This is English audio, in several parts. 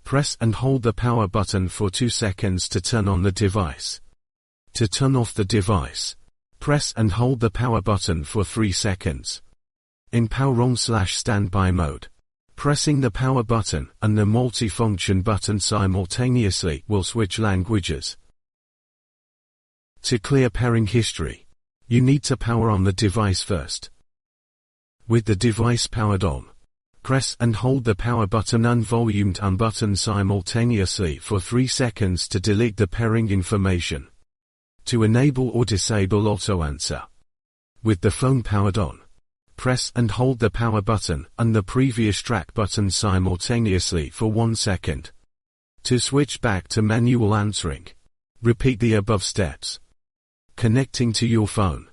Press and hold the power button for 2 seconds to turn on the device. To turn off the device, press and hold the power button for 3 seconds. In power on/standby mode, pressing the power button and the multifunction button simultaneously will switch languages. To clear pairing history, you need to power on the device first. With the device powered on, press and hold the power button and volume down button simultaneously for 3 seconds to delete the pairing information. To enable or disable auto answer. With the phone powered on, press and hold the power button and the previous track button simultaneously for 1 second. To switch back to manual answering, repeat the above steps. Connecting to your phone.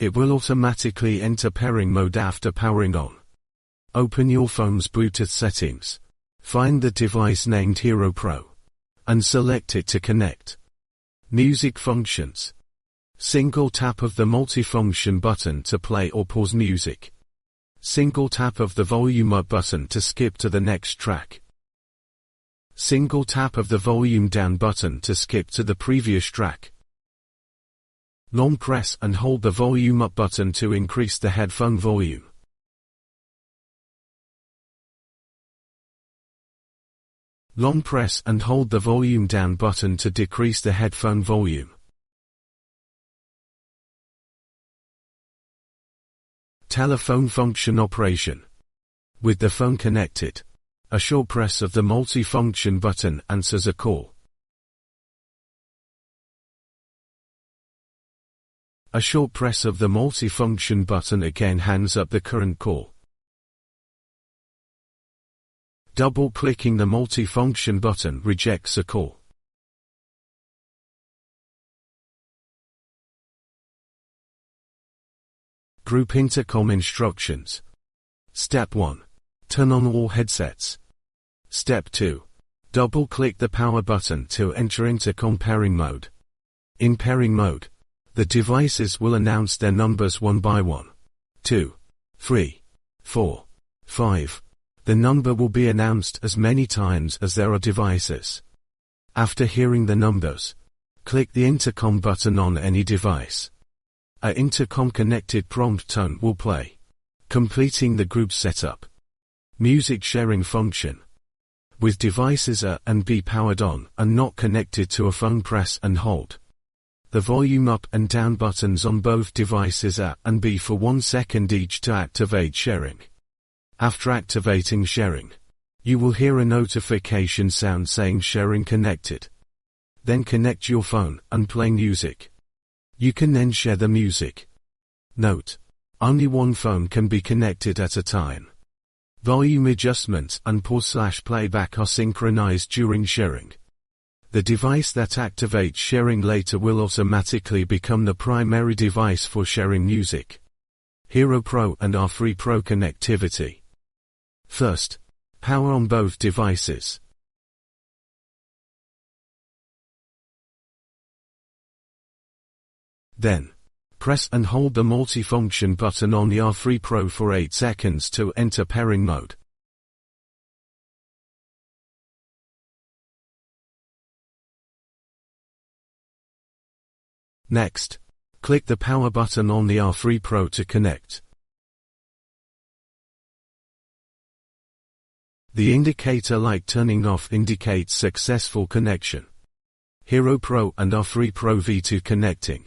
It will automatically enter pairing mode after powering on. Open your phone's Bluetooth settings. Find the device named Hero Pro. And select it to connect. Music functions. Single tap of the multifunction button to play or pause music. Single tap of the volume up button to skip to the next track. Single tap of the volume down button to skip to the previous track. Long press and hold the volume up button to increase the headphone volume. Long press and hold the volume down button to decrease the headphone volume. Telephone function operation. With the phone connected, a short press of the multifunction button answers a call. A short press of the multifunction button again hangs up the current call. Double-clicking the multifunction button rejects a call. Group Intercom instructions. Step 1. Turn on all headsets. Step 2. Double-click the power button to enter intercom pairing mode. In pairing mode, the devices will announce their numbers 1 by 1, 2, 3, 4, 5. The number will be announced as many times as there are devices. After hearing the numbers, click the intercom button on any device. An intercom-connected prompt tone will play, completing the group setup. Music sharing function. With devices A and B powered on and not connected to a phone, press and hold the volume up and down buttons on both devices A and B for 1 second each to activate sharing. After activating sharing, you will hear a notification sound saying sharing connected. Then connect your phone and play music. You can then share the music. Note: only one phone can be connected at a time. Volume adjustments and pause/playback are synchronized during sharing. The device that activates sharing later will automatically become the primary device for sharing music. Hero Pro and R3 Pro connectivity. First, power on both devices. Then, press and hold the multifunction button on the R3 Pro for 8 seconds to enter pairing mode. Next, click the power button on the R3 Pro to connect. The indicator light turning off indicates successful connection. Hero Pro and R3 Pro V2 connecting.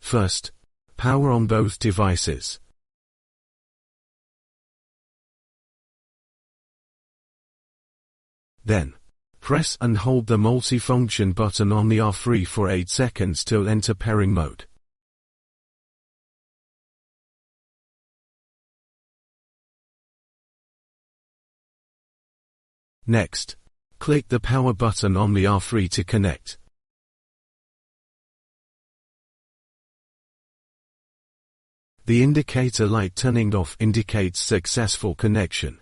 First, power on both devices. Then, press and hold the multifunction button on the R3 for 8 seconds to enter pairing mode. Next, click the power button on the R3 to connect. The indicator light turning off indicates successful connection.